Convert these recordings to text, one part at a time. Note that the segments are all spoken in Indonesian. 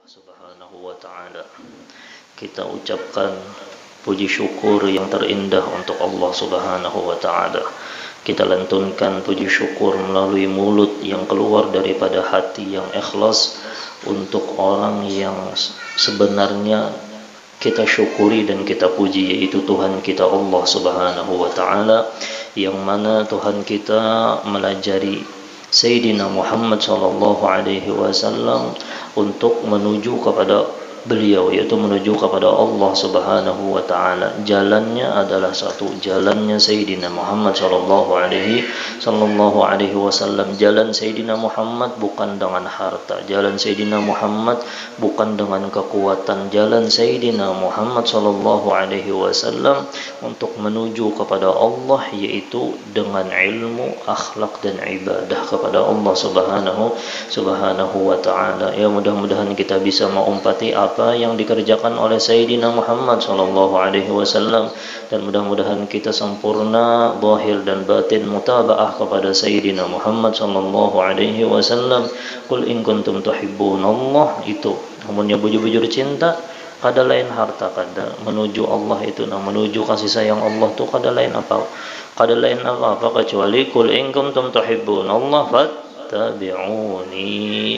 Subhanahu wa ta'ala. Kita ucapkan puji syukur yang terindah untuk Allah Subhanahu wa ta'ala. Kita lantunkan puji syukur melalui mulut yang keluar daripada hati yang ikhlas untuk orang yang sebenarnya kita syukuri dan kita puji, yaitu Tuhan kita Allah Subhanahu wa ta'ala, yang mana Tuhan kita melajari Sayyidina Muhammad sallallahu alaihi wasallam untuk menuju kepada beliau, yaitu menuju kepada Allah Subhanahu wa ta'ala. Jalannya adalah satu, jalannya Sayyidina Muhammad sallallahu alaihi wasallam. Jalan Sayyidina Muhammad bukan dengan harta, jalan Sayyidina Muhammad bukan dengan kekuatan. Jalan Sayyidina Muhammad sallallahu alaihi wasallam untuk menuju kepada Allah yaitu dengan ilmu, akhlak dan ibadah kepada Allah Subhanahu wa ta'ala. Ya, mudah-mudahan kita bisa mengumpati apa yang dikerjakan oleh Sayyidina Muhammad sallallahu alaihi wasallam, dan mudah-mudahan kita sempurna zahir dan batin mutabaah kepada Sayyidina Muhammad sallallahu alaihi wasallam. Qul in kuntum tuhibbunallah, itu namunnya bujur-bujur cinta kada lain harta, kada menuju Allah itu, menuju kasih sayang Allah tu kada lain apa kecuali qul in kuntum tuhibbunallah fattabi'uni,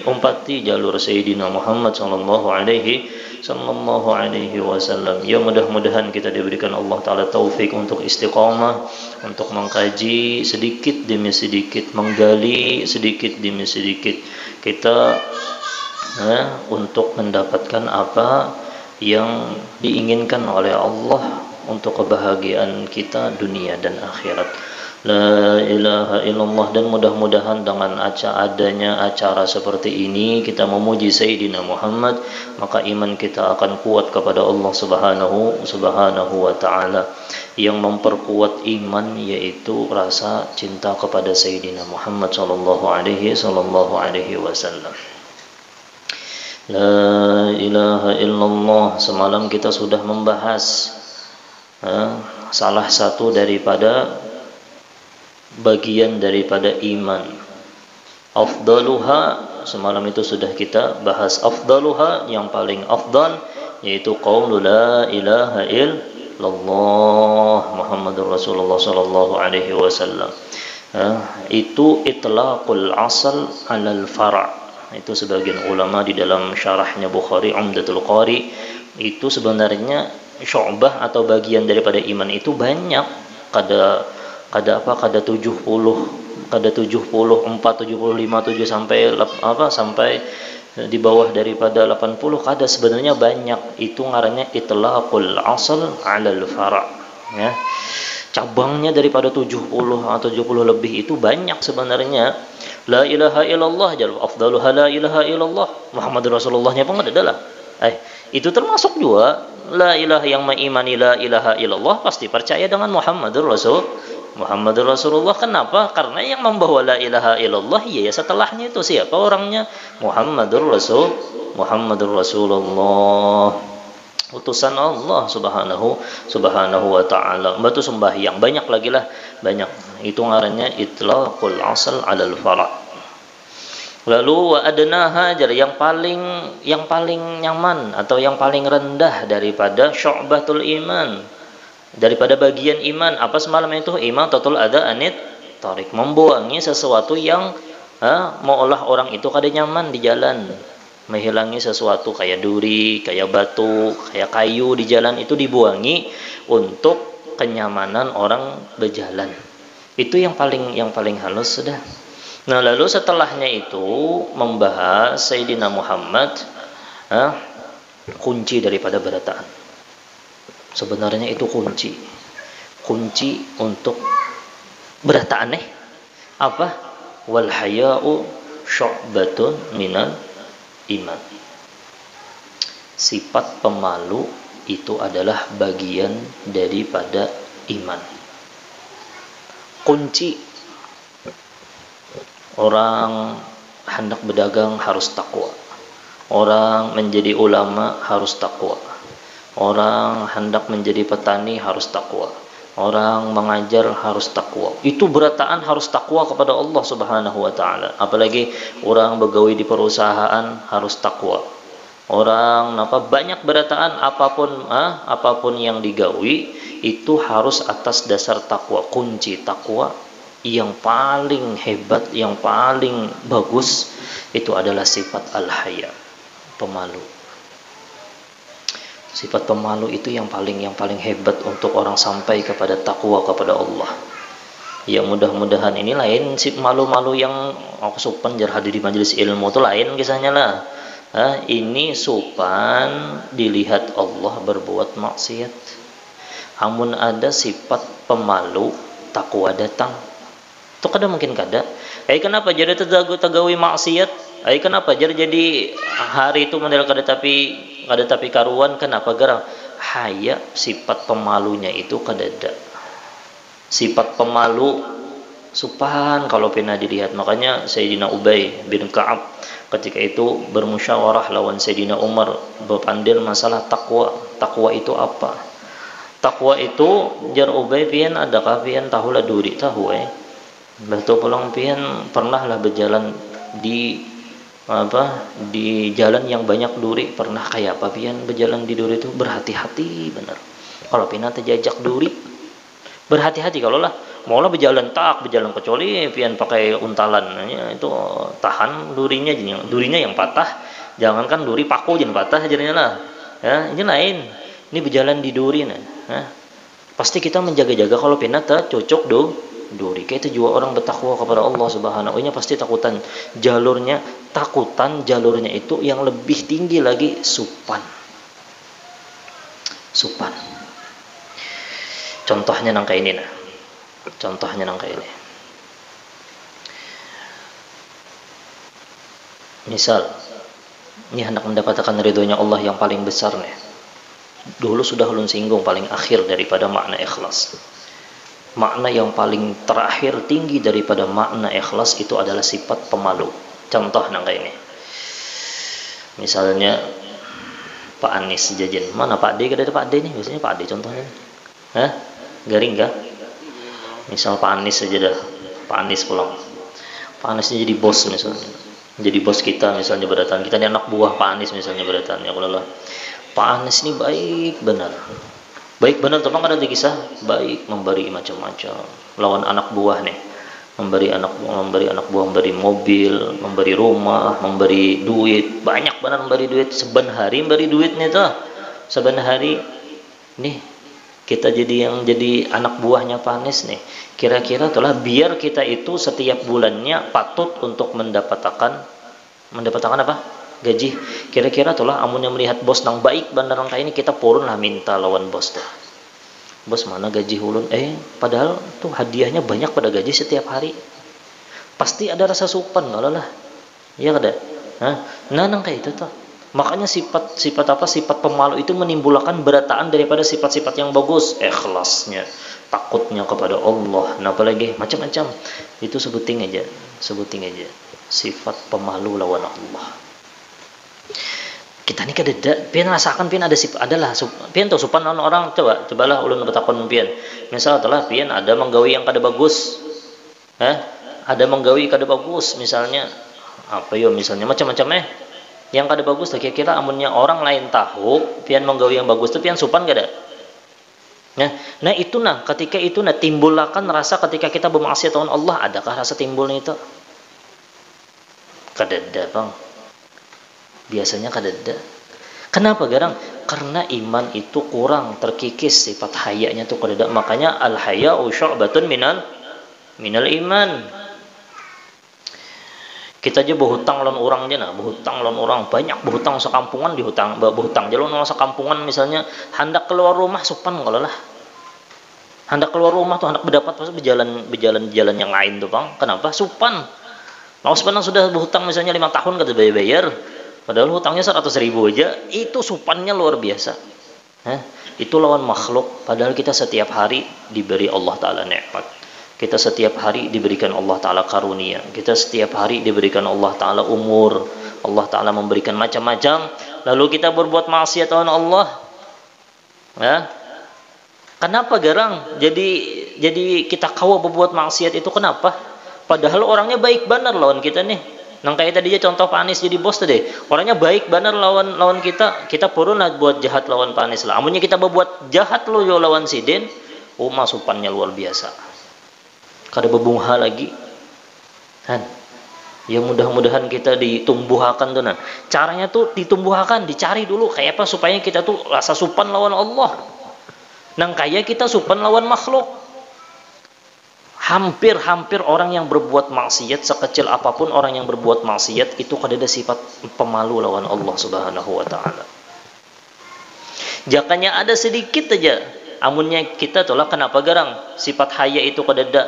umpati jalur Sayyidina Muhammad sallallahu alaihi wasallam. Ya, mudah-mudahan kita diberikan Allah taala taufik untuk istiqamah, untuk mengkaji sedikit demi sedikit, menggali sedikit demi sedikit kita untuk mendapatkan apa yang diinginkan oleh Allah untuk kebahagiaan kita dunia dan akhirat. La ilaha illallah. Dan mudah-mudahan dengan adanya acara seperti ini kita memuji Sayyidina Muhammad, maka iman kita akan kuat kepada Allah Subhanahu wa ta'ala. Yang memperkuat iman yaitu rasa cinta kepada Sayyidina Muhammad sallallahu alaihi wasallam. La ilaha illallah. Semalam kita sudah membahas salah satu daripada bagian daripada iman, afdaluha. Semalam itu sudah kita bahas afdaluha, yang paling afdal yaitu qaulu la ilaha illallah Muhammadur Rasulullah sallallahu alaihi wasallam. Itu itlaqul asal alal fara'. Itu sebagian ulama di dalam syarahnya Bukhari Umdatul Qari, itu sebenarnya syu'bah atau bagian daripada iman itu banyak, kada 70, kada 74, 75, 7 sampai di bawah daripada 80, kada, sebenarnya banyak. Itu ngarannya itlaqul asal 'alal fara', ya. Cabangnya daripada 70 atau 70 lebih itu banyak sebenarnya. La ilaha illallah, jalur afdaluha la ilaha illallah Muhammadur Rasulullahnya pun adalah itu termasuk juga la ilaha, yang mengimani la ilaha illallah pasti percaya dengan Muhammadur Rasulullah. Kenapa? Karena yang membawa la ilaha illallah ya setelahnya itu siapa orangnya? Muhammadur Rasulullah, utusan Allah Subhanahu wa ta'ala. Batu sembahyang banyak lagi lah, banyak. Itu ngarannya itlaqul asal 'alal fara'. Lalu wa adnaha, jadi yang paling nyaman atau yang paling rendah daripada syu'batul iman, daripada bagian iman apa semalam itu? Iman tatul ada anit tarik, membuangi sesuatu yang meolah orang itu kada nyaman di jalan, menghilangi sesuatu kayak duri, kayak batu, kayak kayu di jalan, itu dibuangi untuk kenyamanan orang berjalan. Itu yang paling halus sudah. Nah, lalu setelahnya itu membahas Sayyidina Muhammad, kunci daripada berataan. Sebenarnya itu kunci untuk berataan apa? Wal haya'u syu'batun minal iman. Sifat pemalu itu adalah bagian daripada iman. Kunci orang hendak berdagang harus takwa. Orang menjadi ulama harus takwa. Orang hendak menjadi petani harus takwa. Orang mengajar harus takwa. Itu berataan harus takwa kepada Allah Subhanahu wa ta'ala. Apalagi orang begawi di perusahaan harus takwa. Orang apa banyak berataan apapun yang digawi itu harus atas dasar takwa. Kunci takwa yang paling hebat, yang paling bagus itu adalah sifat al-haya, pemalu. Sifat pemalu itu yang paling hebat untuk orang sampai kepada takwa kepada Allah. Ya mudah-mudahan ini lain si malu-malu yang aku sopan jar hadir di majelis ilmu itu lain kisahnya lah. Ini sopan dilihat Allah berbuat maksiat. Amun ada sifat pemalu, takwa datang. Itu kada mungkin kada. Kenapa jadi tagawi maksiat? Kenapa jadi hari itu model kada tapi karuan, kenapa garang? Haya sifat pemalunya itu kada ada. Sifat pemalu sopan kalau pernah dilihat. Makanya Sayyidina Ubay bin Ka'ab ketika itu bermusyawarah lawan Sayyidina Umar berpandil masalah takwa. Takwa itu apa? Takwa itu jar Ubay pian adakah pian tahulah duri tahu betul pulang pian pernahlah berjalan di jalan yang banyak duri. Pernah kayak apa pian berjalan di duri itu berhati-hati benar. Kalau pian terjajak duri berhati-hati kalau lah maulah berjalan kecuali pian pakai untalan itu tahan durinya yang patah. Jangankan duri paku jangan patah jadinya lah ini lain. Ini berjalan di duri pasti kita menjaga-jaga kalau pian cocok duri. Kayak itu juga orang bertakwa kepada Allah Subhanahu wa ta'ala pasti takutan jalurnya itu yang lebih tinggi lagi supan. Contohnya nangka ini misal ini hendak mendapatkan ridhonya Allah yang paling besar nih. Dulu sudah ulun singgung paling akhir daripada makna ikhlas. Makna yang paling terakhir tinggi daripada makna ikhlas itu adalah sifat pemalu. Contoh nangka ini misalnya Pak Anies jajan mana Pak D, kada ada Pak D nih biasanya Pak D contohnya garing kah? Misal Pak Anies saja dah, Pak Anies pulang. Pak Aniesnya jadi bos misalnya. Jadi bos kita misalnya berdatang. Kita ini anak buah Pak Anies misalnya berdatang. Ya Allah. Pak Anies ini baik benar. Baik benar tolong ada kisah baik memberi macam-macam. Lawan anak buah nih. Memberi anak buah memberi mobil, memberi rumah, memberi duit. Banyak benar memberi duit. Seban hari memberi duit nih tuh. Seban hari nih kita jadi anak buahnya Pak Anies nih. Kira-kira telah biar kita itu setiap bulannya patut untuk mendapatkan apa? Gaji. Kira-kira telah amunnya melihat bos nang baik bandar kayak ini kita purun lah minta lawan bos dah. Bos mana gaji ulun? Padahal tuh hadiahnya banyak pada gaji setiap hari. Pasti ada rasa sopan kalau lah. Iya kada? Nang kayak itu tuh. Makanya sifat pemalu itu menimbulkan berataan daripada sifat-sifat yang bagus. Ikhlasnya, takutnya kepada Allah, apalagi macam-macam. Itu sebuting aja. Sifat pemalu lawan Allah. Kita ni kadeda pian rasakan pian ada sifat adalah pian tahu sopan lawan orang cobalah ulun bertakon pian. Misal telah pian ada menggawi yang kada bagus. Ada menggawi kada bagus misalnya misalnya macam-macam yang kada bagus lah kira-kira amunnya orang lain tahu pian menggawi yang bagus tu pian sopan kada. Nah itu ketika itu timbulkan rasa ketika kita bermaksiat lawan Allah, adakah rasa timbulnya itu? Kadada bang. Biasanya kadada. Kenapa garang? Karena iman itu kurang terkikis sifat hayanya tu kadada. Makanya al haya'u syu'batun minal iman. Kita aja berhutang lawan orang banyak berhutang sekampungan berhutang jalan orang sekampungan misalnya hendak keluar rumah sopan kalau lah. Hendak keluar rumah tuh hendak berdapat pas berjalan yang lain tuh bang. Kenapa? Sopan. Mau sepanang sudah berhutang misalnya 5 tahun kata bayar. Padahal hutangnya 100.000 aja, itu sopannya luar biasa. Itu lawan makhluk. Padahal kita setiap hari diberi Allah Ta'ala nikmat. Kita setiap hari diberikan Allah Ta'ala karunia. Kita setiap hari diberikan Allah Ta'ala umur. Allah Ta'ala memberikan macam-macam. Lalu kita berbuat maksiat lawan Allah. Kenapa garang? Jadi kita kawa berbuat maksiat itu kenapa? Padahal orangnya baik benar lawan kita nih. Nang kayak tadi aja contoh Pak Anies jadi bos tadi. Orangnya baik benar lawan kita purun buat jahat lawan Pak Anies lah. Amunnya kita berbuat jahat lo yo lawan Siden, masupannya luar biasa. Kada bebungha lagi. Han. Ya mudah-mudahan kita ditumbuhkan tuh nah. Caranya tuh ditumbuhkan, dicari dulu kayak apa supaya kita tuh rasa supan lawan Allah. Nang kayak kita supan lawan makhluk. Hampir orang yang berbuat maksiat, sekecil apapun orang yang berbuat maksiat itu kada ada sifat pemalu lawan Allah Subhanahu wa taala. Jakanya ada sedikit aja, amunnya kita tolak kenapa garang sifat haya itu kada ada,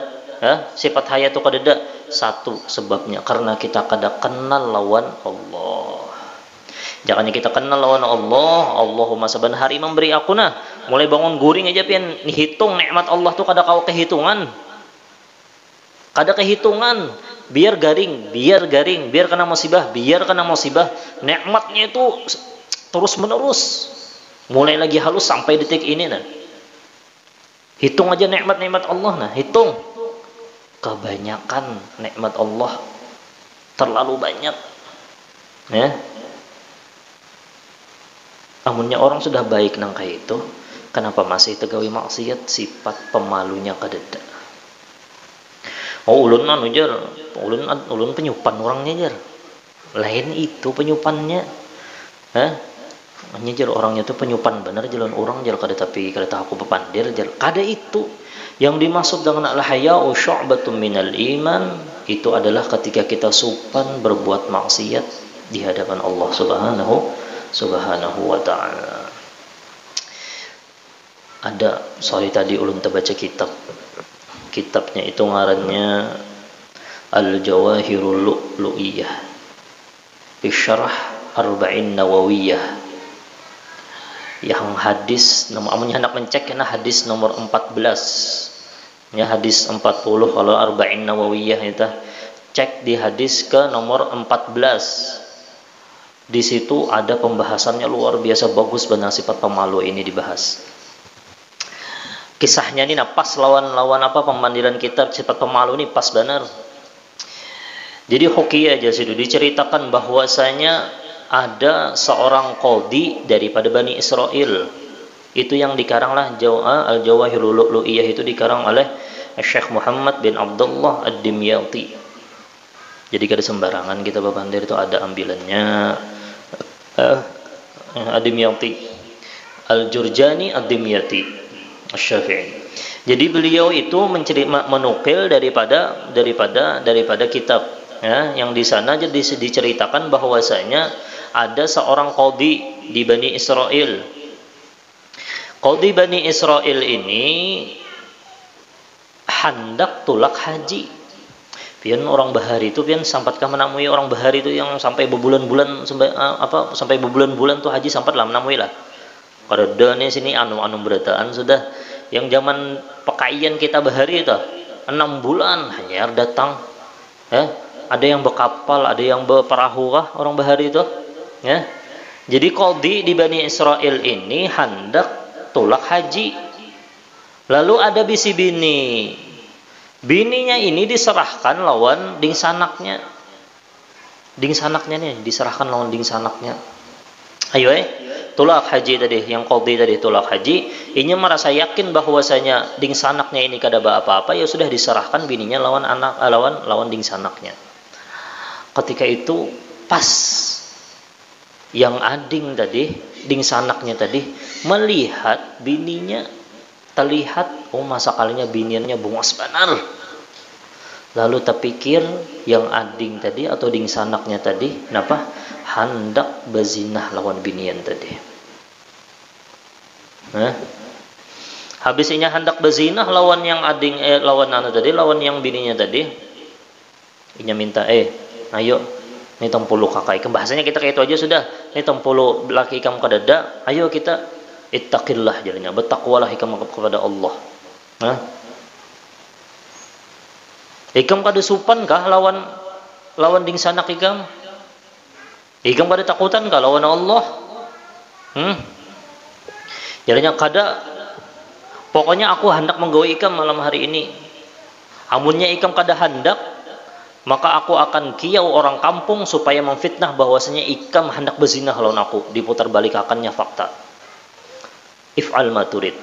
sifat haya itu kada ada. Satu sebabnya karena kita kada kenal lawan Allah. Jakanya kita kenal lawan Allah, Allahumma saban hari memberi aku nah, mulai bangun guring aja pian hitung nikmat Allah tuh kada kau kehitungan. Kada kehitungan, biar garing, biar kena musibah, nikmatnya itu terus menerus, mulai lagi halus sampai detik ini nah. Hitung aja nikmat Allah nah, hitung. Kebanyakan nikmat Allah terlalu banyak, ya. Amunnya orang sudah baik nang kayak itu, kenapa masih tegawi maksiat? Sifat pemalunya kadeda. Ulun anu jar, ulun penyupan orangnya jar. Lain itu penyupannya. Jar orangnya tuh penyupan bener jalan orang jar kada tahu pepandir jar. Kada itu. Yang dimaksud dengan al-haya'u syu'batun minal iman itu adalah ketika kita supan berbuat maksiat di hadapan Allah Subhanahu wa taala. Tadi ulun terbaca kitabnya itu ngarannya Al-Jawahirul Lu'lu'iyah fi Syarah Arba'in Nawawiyah, yang hadis amunnya hendak mencek kena hadis nomor 14 ya, hadis 40 kalau Arba'in Nawawiyah itu cek di hadis ke nomor 14. Di situ ada pembahasannya luar biasa bagus, benar sifat pemalu ini dibahas. Kisahnya ini pas lawan apa pemandiran kita sifat pemalu ini pas benar. Jadi hoki aja sih diceritakan bahwasanya ada seorang qadhi daripada Bani Israel. Itu yang dikaranglah Al-Jawahirul Lu'lu'iyah, itu dikarang oleh Syekh Muhammad bin Abdullah Ad-Dimyati. Jadi kada sembarangan kita bapandir itu ada ambilannya. Ad-Dimyati, Al-Jurjani Ad-Dimyati Asy-Syafi'i. Jadi beliau itu menukil daripada kitab ya, yang di sana jadi diceritakan bahwasanya ada seorang qadhi di Bani Israel. Qadhi Bani Israel ini hendak tulak haji. Pian orang bahari itu pian sampatkah menamui orang bahari itu yang sampai berbulan-bulan sampai berbulan-bulan tuh haji sampatlah menamui lah. Kada nih sini anu berataan sudah yang zaman pekaian kita bahari itu 6 bulan hanya datang ya. Ada yang berkapal, ada yang berperahu kah orang bahari itu ya. Jadi qadhi di Bani Israel ini hendak tulak haji. Lalu ada bisi bininya ini diserahkan lawan dingsanaknya nih diserahkan lawan dingsanaknya. Ayo tulak haji tadi, yang qadhi tadi tulak haji, ini merasa yakin bahwasanya dingsanaknya ini kada apa-apa, ya sudah diserahkan bininya lawan dingsanaknya. Ketika itu pas yang ading tadi, dingsanaknya tadi melihat bininya, terlihat masa kalinya biniannya bungas benar. Lalu terpikir yang ading tadi atau dingsanaknya tadi kenapa hendak berzinah lawan binian tadi. Habis ini hendak berzinah lawan yang ading lawan yang bininya tadi. Inya minta ayo ini 10 kakak ikam, bahasanya kita kayak itu aja sudah. Ini 10 laki ikam kadada, ayo kita ittaqillah jalannya, bertakwalah ikam kepada Allah. Ikam kada supan kah lawan dingsanak ikam? Ikam kada takutan kah lawan Allah? Jalannya kada. Pokoknya aku hendak menggawe ikam malam hari ini. Amunnya ikam kada hendak, maka aku akan kiau orang kampung supaya memfitnah bahwasanya ikam hendak berzinah lawan aku. Diputar balik akannya fakta. If'al ma turid.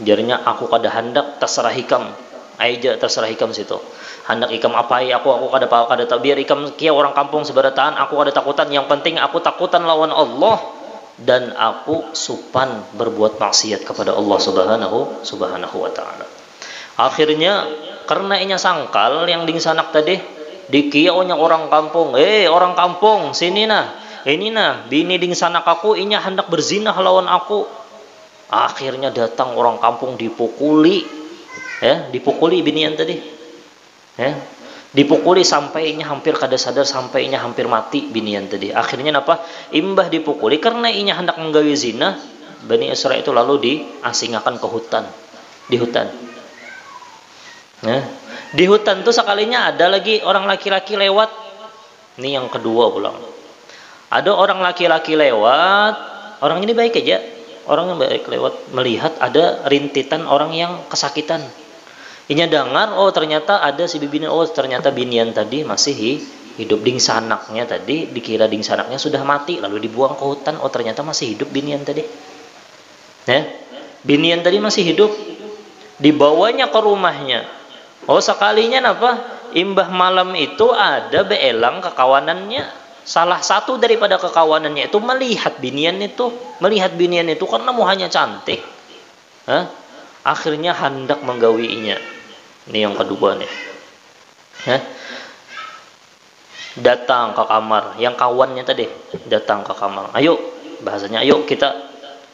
Jadinya aku kada hendak terserah ikam. Aja terserah ikam situ. Hendak ikam apai aku kada tak biar ikam kiau orang kampung sebarataan aku kada takutan. Yang penting aku takutan lawan Allah dan aku supan berbuat maksiat kepada Allah subhanahu wa taala. Akhirnya karena inya sangkal yang ding sanak tadi dikiaunya orang kampung, orang kampung sini nah, ini nah bini ding sanak aku inya hendak berzinah lawan aku. Akhirnya datang orang kampung dipukuli, dipukuli binian tadi, dipukuli sampai inya hampir kada sadar, sampai inya hampir mati binian tadi. Akhirnya apa? Imbah dipukuli karena inya hendak menggawi zina, Bani Israil itu lalu diasingkan ke hutan, di hutan. Di hutan tuh sekalinya ada lagi orang laki-laki lewat. Ini yang kedua pulang. Ada orang laki-laki lewat. Orang ini baik aja. Orang yang baik lewat melihat ada rintitan orang yang kesakitan. Inya dengar, oh ternyata ada si bibini, oh ternyata binian tadi masih hidup. Ding sanaknya tadi dikira ding sanaknya sudah mati lalu dibuang ke hutan. Oh ternyata masih hidup binian tadi. Binian tadi masih hidup. Dibawanya ke rumahnya. Oh sekalinya apa? Imbah malam itu ada beelang kekawanannya. Salah satu daripada kekawanannya itu melihat binian itu karena muhanya cantik. Akhirnya hendak menggawiinya. Ini yang kedua nih. Datang ke kamar, yang kawannya tadi datang ke kamar. Ayo, bahasanya ayo kita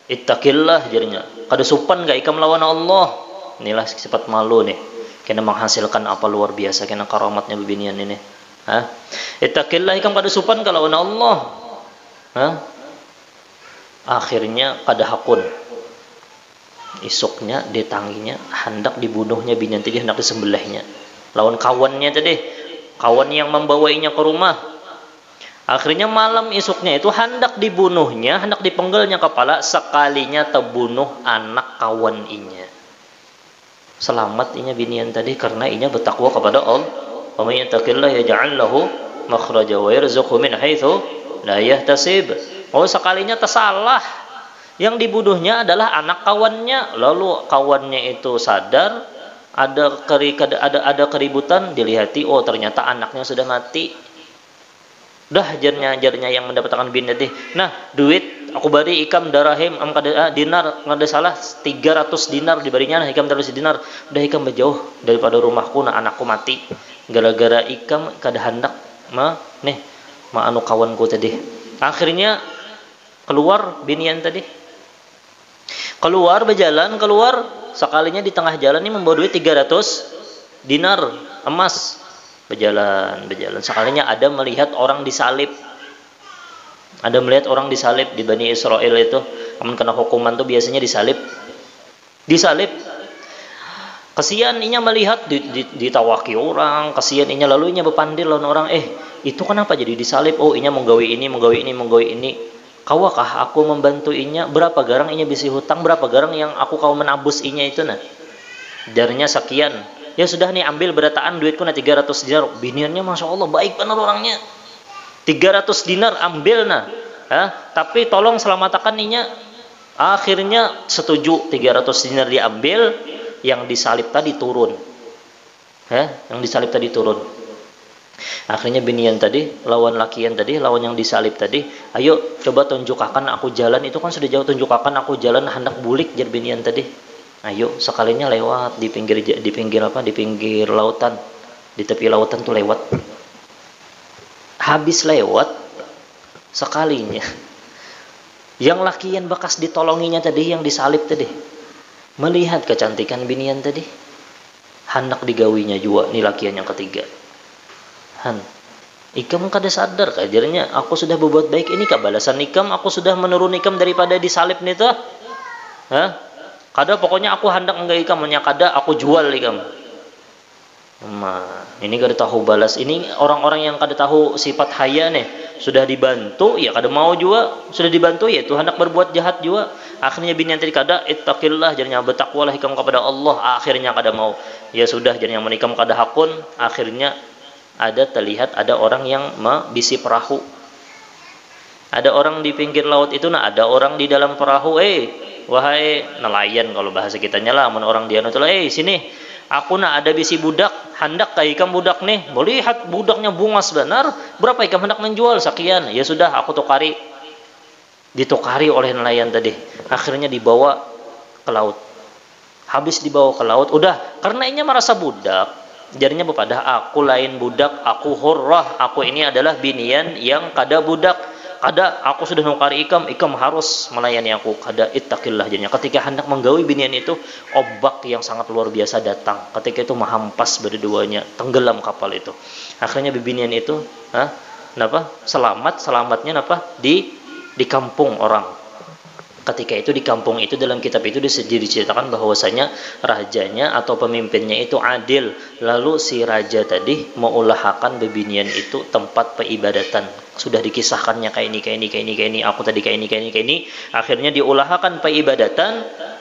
ittaqillah jadinya. Kada supan gak ikam lawan Allah. Inilah sifat malu nih. Kena menghasilkan apa luar biasa kena karamatnya bibinian ini. Ittaqillah ikam kada supan kalau Allah. Akhirnya kada hakun. Isuknya ditanginya hendak dibunuhnya binian tadi, hendak disembelihnya. Lawan kawannya tadi, kawan yang membawainya ke rumah. Akhirnya malam isuknya itu hendak dibunuhnya, hendak dipenggalnya kepala, sekalinya terbunuh anak kawan inya. Selamat inya binian tadi karena inya bertakwa kepada Allah. Wa may yattaqillah yaj'al lahu makhraja wa yarzuqhu min haitsu la yahtasib. Oh sekalinya tersalah. Yang dibunuhnya adalah anak kawannya. Lalu kawannya itu sadar ada keributan, dilihati oh ternyata anaknya sudah mati. Dah jarnya yang mendapatkan bin tadi. Nah, duit aku bari ikam darahim dinar ngada salah 300 dinar dibarinya nah ikam 300 dinar. Udah ikam berjauh daripada rumahku nah anakku mati. Gara-gara ikam kada hendak anu kawanku tadi. Akhirnya keluar binian tadi. Keluar berjalan sekalinya di tengah jalan ini membawa duit 300 dinar emas. Berjalan sekalinya ada melihat orang disalib. Ada melihat orang disalib di Bani Israel itu. Amun kena hukuman tuh biasanya disalib. Kesian inya melihat ditawaki orang, kesian inya lalu inya berpandil lawan orang, itu kenapa jadi disalib? Oh inya menggawi ini. Kawakah aku membantu inya? Berapa garang inya bisi hutang? Berapa garang yang aku kau menabus inya itu nah? Jarinya sekian. Ya sudah nih ambil berataan duitku nah 300 dinar. Biniannya Masya Allah baik benar orangnya. 300 dinar ambil nah. Tapi tolong selamatkan inya. Akhirnya setuju 300 dinar diambil. Yang disalib tadi turun. Akhirnya binian tadi lawan lakian tadi, lawan yang disalib tadi, ayo coba tunjukkan aku jalan. Itu kan sudah jauh, tunjukkan aku jalan hendak bulik jar binian tadi. Ayo sekalinya lewat di pinggir lautan, di tepi lautan tuh lewat. Habis lewat sekalinya yang lakian bekas ditolonginya tadi, yang disalib tadi, melihat kecantikan binian tadi, hendak digawinya juga nih lakian yang ketiga. Ikam kada sadar kajarnya aku sudah berbuat baik, ini kah balasan ikam? Aku sudah menurun ikam daripada disalib nih tuh. Kada pokoknya aku hendak enggak ikam, kada aku jual ikam. Ini kada tahu balas. Ini orang-orang yang kada tahu sifat haya nih. Sudah dibantu ya kada mau juga. Sudah dibantu ya itu hendak berbuat jahat juga. Akhirnya binian tadi kada ittaqillah, jadinya bertakwalah ikam kepada Allah. Akhirnya kada mau. Ya sudah, jadinya menikam kada hakun. Akhirnya terlihat ada orang yang membisi perahu. Ada orang di pinggir laut itu, ada orang di dalam perahu. Wahai nelayan kalau bahasa kitanya lah, orang dia nutul, sini, aku ada bisi budak, hendak kah ikam budak nih, lihat budaknya bungas benar, berapa ikam hendak menjual? Sekian. Ya sudah, aku tukari. Ditukari oleh nelayan tadi. Akhirnya dibawa ke laut. Habis dibawa ke laut, udah, karena ini merasa budak, jadinya bepadah, aku lain budak, aku hurrah, aku ini adalah binian yang kada budak. Kada, aku sudah nukari ikam harus melayani aku. Kada ittaqillah, jadinya ketika hendak menggawi binian itu, ombak yang sangat luar biasa datang. Ketika itu menghampas berdua-duanya, tenggelam kapal itu. Akhirnya binian itu selamatnya di kampung orang. Ketika itu di kampung itu, dalam kitab itu diceritakan bahwasanya rajanya atau pemimpinnya itu adil. Lalu si raja tadi mengulahkan bebinian itu tempat peribadatan. Sudah dikisahkannya kayak ini, aku tadi kayak ini. Akhirnya diulahkan peribadatan.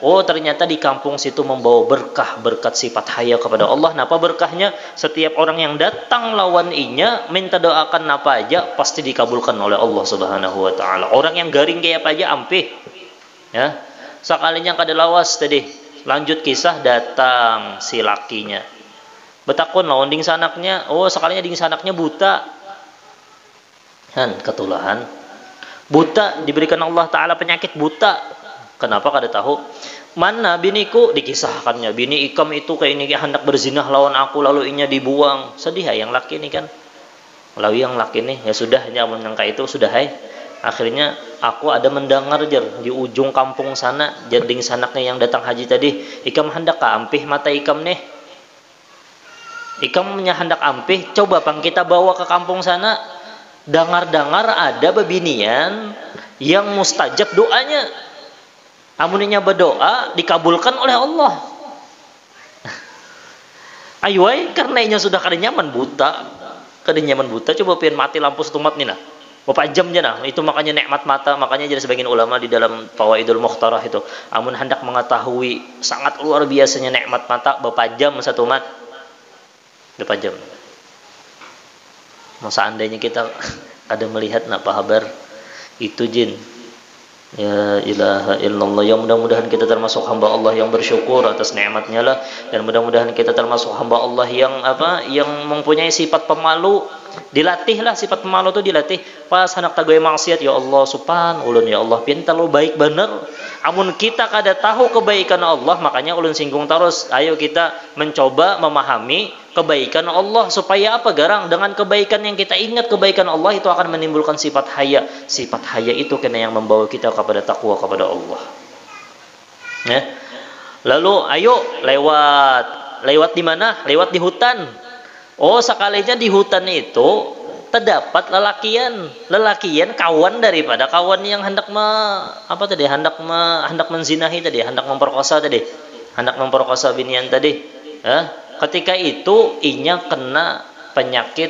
Oh, ternyata di kampung situ membawa berkah, berkat sifat haya kepada Allah. Napa berkahnya? Setiap orang yang datang lawan inya minta doakan apa aja pasti dikabulkan oleh Allah Subhanahu wa taala. Orang yang garing kayak apa aja ampih. Ya, sekalinya kada lawas tadi. Lanjut kisah, datang si lakinya. Betakun lawan ding sanaknya. Oh, sekalinya ding sanaknya buta. Ketulahan. Buta, diberikan Allah Ta'ala penyakit buta. Kenapa kada tahu? Mana biniku? Dikisahkannya. Bini ikam itu kayak ini hendak berzinah lawan aku, lalu inya dibuang. Sedih yang laki ini kan. Lalu yang laki ini, ya sudah, jangan menyangka itu, sudah Akhirnya aku ada mendengar di ujung kampung sana, jading sanaknya yang datang haji tadi, ikam hendak ampih mata ikam nih. Ikam hendak ampih, coba pang kita bawa ke kampung sana. Dengar-dengar ada bebinian yang mustajab doanya. Amuninya berdoa dikabulkan oleh Allah. Ayuai, karena inya sudah kada nyaman buta. Coba pengen mati lampu setumat nih nah. Berapa jam nah, itu makanya nikmat mata. Makanya jadi sebagian ulama di dalam Fawaidul Mukhtarah itu, amun hendak mengetahui sangat luar biasanya nikmat mata, berapa jam satu mat? Berapa jam? Seandainya kita ada melihat napa kabar itu jin. Ya ilaha illallah, yang mudah-mudahan kita termasuk hamba Allah yang bersyukur atas nikmatnya lah, dan mudah-mudahan kita termasuk hamba Allah yang mempunyai sifat pemalu. Dilatihlah sifat pemalu itu, dilatih pas hendak tagay maksiat, ya Allah supan ulun, ya Allah pintar lo baik bener. Amun kita kada tahu kebaikan Allah, makanya ulun singgung terus, ayo kita mencoba memahami kebaikan Allah supaya apa garang dengan kebaikan yang kita ingat kebaikan Allah itu akan menimbulkan sifat haya. Sifat haya itu kena yang membawa kita kepada takwa kepada Allah. Ya. Lalu ayo lewat di mana? Lewat di hutan. Oh, sekalinya di hutan itu terdapat lelakian kawan daripada kawan yang hendak hendak menzinahi tadi, hendak memperkosa binian tadi. Ketika itu inya kena penyakit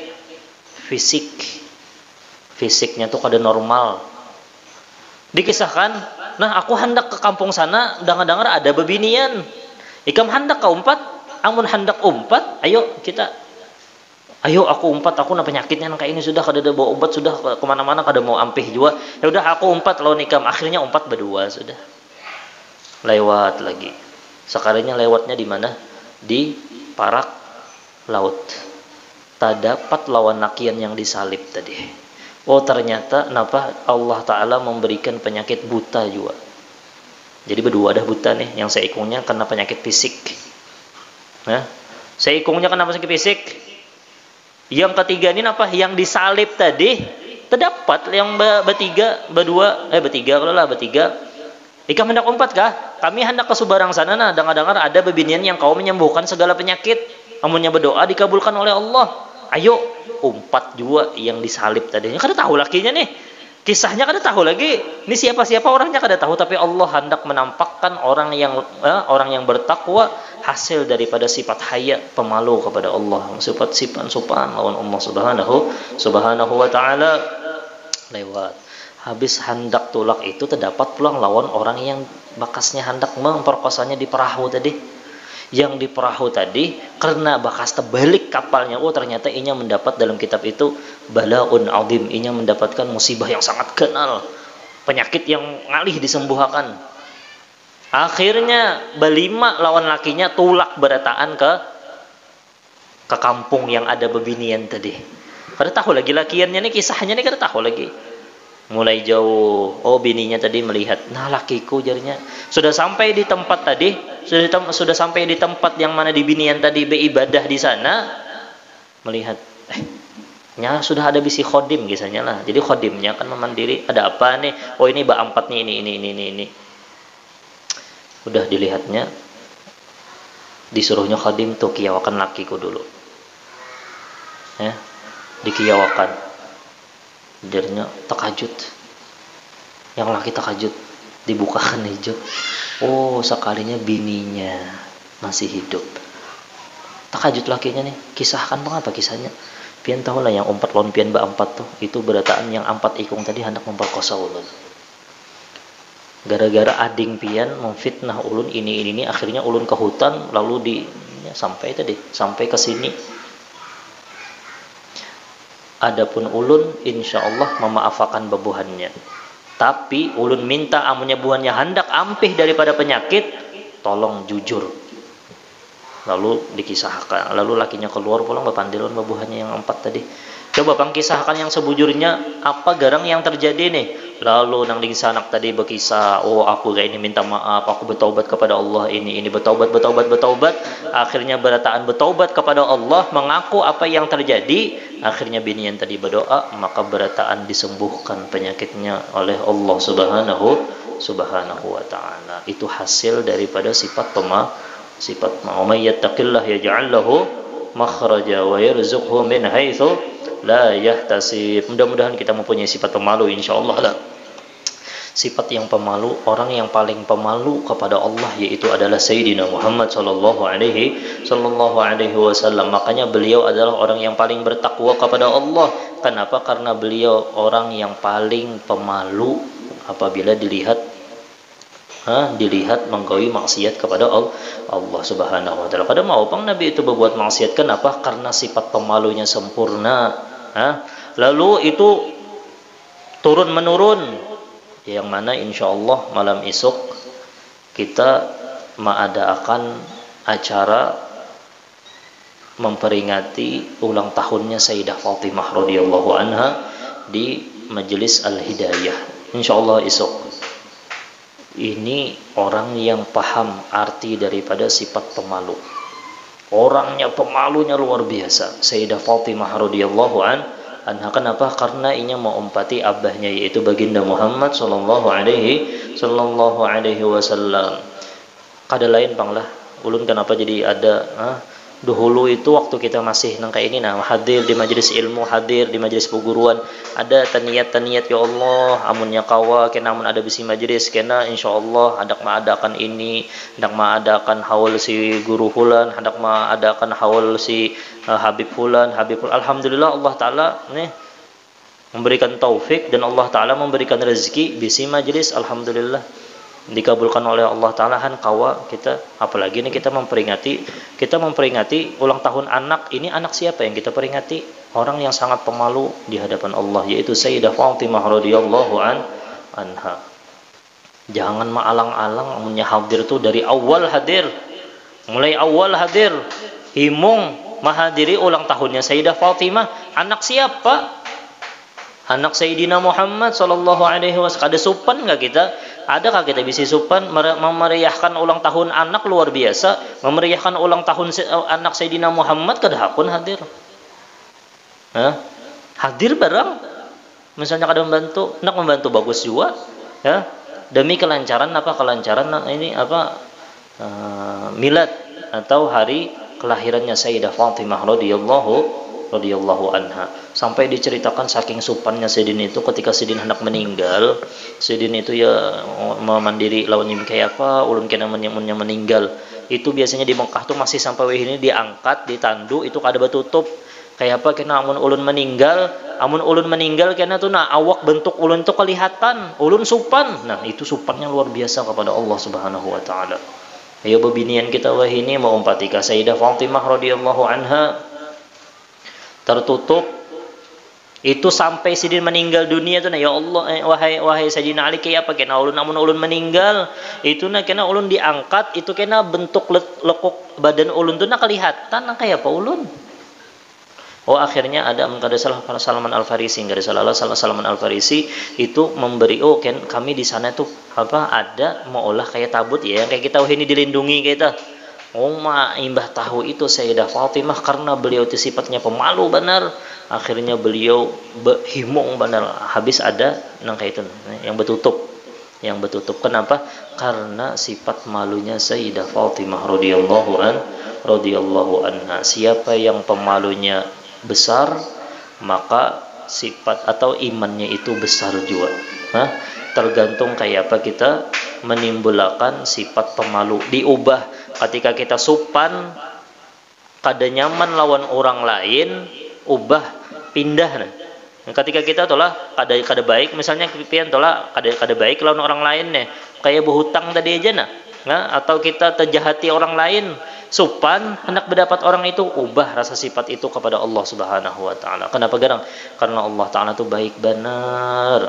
fisiknya tuh kada normal. Dikisahkan, nah aku hendak ke kampung sana, dengar-dengar ada bebinian. Ikam hendak ke umpat, amun hendak umpat, ayo aku umpat, aku penyakitnya kayak ini sudah kada ada bawa umpat, sudah kemana-mana kada mau ampih juga. Ya udah aku umpat lawan ikam. Akhirnya umpat berdua sudah. Lewat lagi. Sekalinya lewatnya di mana? Di parak laut. Tak dapat lawan lakian yang disalib tadi. Oh, ternyata Allah Ta'ala memberikan penyakit buta juga. Jadi berdua ada buta nih, yang seikungnya kena penyakit fisik. Seikungnya kena penyakit fisik. Yang ketiga ini yang disalib tadi terdapat yang bertiga. Ikam hendak umpat kah? Kami hendak ke Subarang sana, nah dengar-dengar ada bebinian yang kau menyembuhkan segala penyakit. Amunnya berdoa dikabulkan oleh Allah. Ayo umpat juga yang disalib tadi. Kada tahu lakinya nih. Kisahnya kada tahu lagi. Ini siapa orangnya kada tahu, tapi Allah hendak menampakkan orang yang bertakwa hasil daripada sifat haya, pemalu kepada Allah, sifat sopan lawan Allah subhanahu wa ta'ala. Lewat habis hendak tulak itu terdapat pulang lawan orang yang bakasnya hendak memperkosanya di perahu tadi. Yang di perahu tadi karena bakas terbalik kapalnya, ternyata inya mendapat dalam kitab itu balaun azim, inya mendapatkan musibah yang sangat kenal, penyakit yang ngalih disembuhkan. Akhirnya berlima lawan lakinya tulak berataan ke kampung yang ada bebinian tadi. Kada tahu lagi lakiannya nih, kisahnya nih kada tahu lagi. Mulai jauh, bininya tadi melihat, nah lakiku jarinya sudah sampai di tempat tadi, sudah sampai di tempat yang mana di binian tadi beribadah di sana, melihat sudah ada bisi khodim kisahnya lah. Jadi khodimnya kan memandiri, ada apa nih? Oh ini bak empat nih, ini. Udah dilihatnya, disuruhnya khadim tuh kiawakan lakiku dulu. Dikiawakan. Jadinya takajud. Yang laki takajud, dibukakan hijab. Oh, sekalinya bininya masih hidup. Takajud lakinya nih, kisahkan mengapa kisahnya? Pian tahu lah yang umpat lawan pian ba empat tuh, itu berataan yang empat ikung tadi hendak memperkosa ulun. Gara-gara ading pian memfitnah ulun ini akhirnya ulun ke hutan lalu sampai ke sini. Adapun ulun insyaallah memaafkan bebuhannya. Tapi ulun minta amunnya buhannya hendak ampih daripada penyakit, tolong jujur. Lalu dikisahkan, lalu lakinya keluar pulang berpandilan bebuhannya yang empat tadi. Coba bang kisahkan yang sebujurnya apa garang yang terjadi nih. Lalu nang dingsanak tadi berkisah, aku kayak ini minta maaf, aku bertaubat kepada Allah, ini bertaubat. Akhirnya berataan bertaubat kepada Allah, mengaku apa yang terjadi. Akhirnya binian tadi berdoa, maka berataan disembuhkan penyakitnya oleh Allah subhanahu wa ta'ala. Itu hasil daripada sifat may yattaqillah yaj'al lahu makhraja wa yarzuqhu min haitsu la yahtasib. Mudah-mudahan kita mempunyai sifat pemalu insyaallah lah. Sifat yang pemalu, orang yang paling pemalu kepada Allah yaitu adalah Sayyidina Muhammad sallallahu alaihi wasallam. Makanya beliau adalah orang yang paling bertakwa kepada Allah. Kenapa? Karena beliau orang yang paling pemalu apabila dilihat menggawi maksiat kepada Allah subhanahu wa ta'ala. Kada mau pang Nabi itu berbuat maksiat. Kenapa? Karena sifat pemalunya sempurna. Lalu itu turun menurun, yang mana insyaallah malam esok kita mengadakan acara memperingati ulang tahunnya Sayyidah Fatimah radhiyallahu anha di Majelis Al-Hidayah insyaallah esok. Ini orang yang paham arti daripada sifat pemalu. Orangnya pemalunya luar biasa. Sayyidah Fatimah radhiyallahu anha. Kenapa? Karena inya mau umpati abahnya yaitu baginda Muhammad sallallahu alaihi wasallam. Kada lain panglah ulun kenapa jadi ada dahulu itu waktu kita masih nang kayak ini hadir di majelis ilmu, hadir di majelis perguruan, ada taniat ya Allah amunnya kawa kena amun ada bisi majelis kena insyaallah hendak mengadakan ini, hendak mengadakan haul si guru fulan, hendak mengadakan haul si Habib fulan. Alhamdulillah Allah taala nih memberikan taufik dan Allah taala memberikan rezeki bisi majelis, alhamdulillah dikabulkan oleh Allah taala kawa kita. Apalagi ini kita memperingati ulang tahun anak. Ini anak siapa yang kita peringati? Orang yang sangat pemalu di hadapan Allah yaitu Sayyidah Fatimah radhiyallahu anha. Jangan maalang-alang amunnya hadir tuh dari awal hadir. Mulai awal hadir himung menghadiri ulang tahunnya Sayyidah Fatimah. Anak siapa? Anak Sayyidina Muhammad sallallahu alaihi wasallam. Ada supan enggak kita? Adakah kita bisa supan memeriahkan ulang tahun anak luar biasa, memeriahkan ulang tahun anak Sayyidina Muhammad kada hakun hadir. Hadir barang. Misalnya kada membantu, nak membantu bagus juga, ya. Demi kelancaran milad atau hari kelahirannya Sayyidah Fatimah radhiyallahu anha. Sampai diceritakan saking supannya Sidin itu ketika Sidin hendak meninggal, Sidin itu ya memandiri lawan kayak apa ulun kena meninggal. Itu biasanya di Mekah tuh masih sampai ini diangkat, ditandu, itu kada batutup. Kayak apa kena amun ulun meninggal kena tuh nah awak bentuk ulun tuh kelihatan, ulun supan. Nah, itu supannya luar biasa kepada Allah Subhanahu wa taala. Ayo bebinian kita wahini mau umpatika Sayyidah Fatimah radhiyallahu anha tertutup itu sampai sidin meninggal dunia tuh nah ya Allah wahai Sayyidina Ali kayak apa kena ulun amun ulun meninggal itu nah kena ulun diangkat itu kena bentuk lekuk badan ulun tuh nah kelihatan nah kayak apa ulun. Oh akhirnya ada Salman Al Farisi, enggak ada salah Salman Al Farisi itu memberi kami di sana tuh apa ada mau olah kayak tabut ya yang kayak kita ini dilindungi kita. Imbah tahu itu Sayyidah Fatimah karena beliau itu sifatnya pemalu benar. Akhirnya beliau himung benar. Habis ada nang kayak itu yang betutup. Kenapa? Karena sifat malunya Sayyidah Fatimah radhiyallahu anha. Siapa yang pemalunya besar, maka sifat atau imannya itu besar juga. Tergantung kayak apa kita menimbulkan sifat pemalu. Diubah ketika kita supan kada nyaman lawan orang lain, ubah pindah nah. Ketika kita tolak kada baik misalnya pian tolak kada baik lawan orang lain nih kayak berhutang tadi aja nah atau kita terjahati orang lain supan hendak mendapat orang itu ubah rasa sifat itu kepada Allah Subhanahu wa taala. Kenapa garang? Karena Allah taala itu baik benar.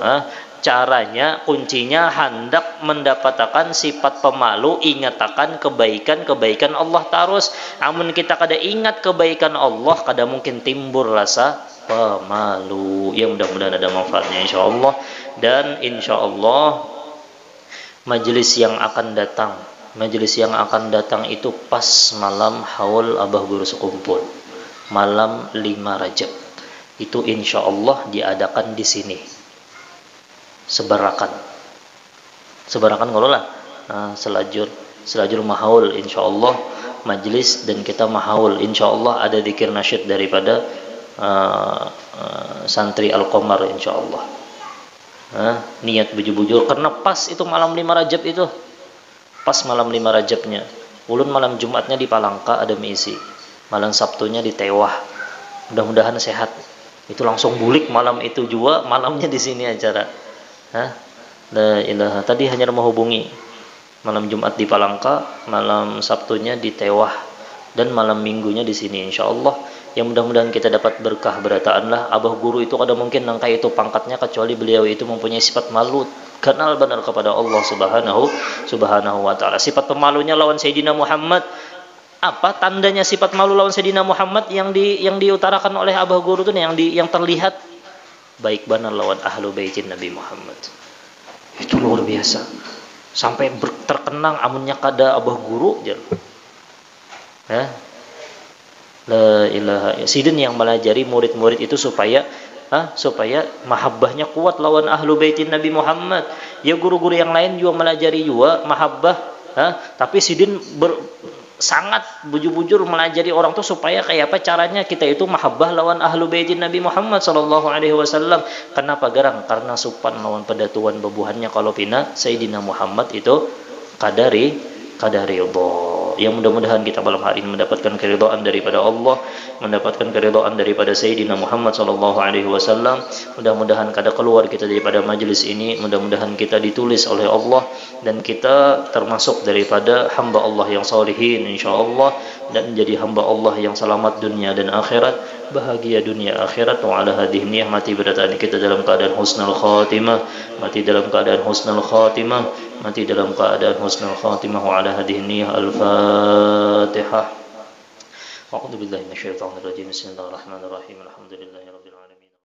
Caranya kuncinya hendak mendapatkan sifat pemalu, ingatakan kebaikan Allah terus. Amun kita kada ingat kebaikan Allah, kada mungkin timbul rasa pemalu. Ya mudah-mudahan ada manfaatnya insyaallah. Dan insyaallah majelis yang akan datang itu pas malam haul Abah Guru sekumpul. Malam 5 Rajab. Itu insyaallah diadakan di sini. Sebarakan ngolah selajur mahaul insyaallah majlis dan kita mahaul insyaallah ada zikir nasyid daripada santri Al-Qamar insyaallah. Niat bujur-bujur karena pas itu malam 5 Rajab itu pas malam 5 Rajabnya ulun malam Jumatnya di Palangka ada misi malam Sabtunya di Tewah mudah-mudahan sehat itu langsung bulik malam itu juga malamnya di sini acara. La ilaha tadi hanya menghubungi malam Jumat di Palangka, malam Sabtunya di Tewah dan malam Minggunya di sini insyaallah. Yang mudah-mudahan kita dapat berkah berataan lah. Abah Guru itu kada mungkin nangka itu pangkatnya kecuali beliau itu mempunyai sifat malu kenal benar kepada Allah Subhanahu wa taala. Sifat pemalunya lawan Sayyidina Muhammad. Apa tandanya sifat malu lawan Sayyidina Muhammad yang diutarakan oleh Abah Guru itu yang terlihat baik benar lawan ahlu baitin Nabi Muhammad. Itu luar biasa. Sampai terkenang amunnya kada Abah Guru jar. La ilaha sidin yang melajari murid-murid itu supaya mahabbahnya kuat lawan ahlu baitin Nabi Muhammad. Ya guru-guru yang lain juga melajari juga mahabbah, tapi sidin sangat bujur-bujur melajari orang tuh supaya kayak apa caranya kita itu mahabbah lawan ahlu baitin Nabi Muhammad sallallahu alaihi wasallam. Kenapa garang? Karena supan lawan pedatuan bebuhannya kalau pina Sayyidina Muhammad itu kadari ridho. Yang mudah-mudahan kita malam hari ini mendapatkan keridhaan daripada Allah, mendapatkan keridhaan daripada Sayyidina Muhammad sallallahu alaihi wasallam. Mudah-mudahan kada keluar kita daripada majelis ini, mudah-mudahan kita ditulis oleh Allah dan kita termasuk daripada hamba Allah yang salihin insyaallah dan menjadi hamba Allah yang selamat dunia dan akhirat, bahagia dunia akhirat. Wa ala hadhihi niyyah mati berataan kita dalam keadaan husnul khatimah, mati dalam keadaan husnul khatimah, mati dalam keadaan husnul khatimah. Wa ala hadhihi niyyah al-Fatihah. A'udzu billahi minasyaitonir rajim. Bismillahirrahmanirrahim. Alhamdulillah.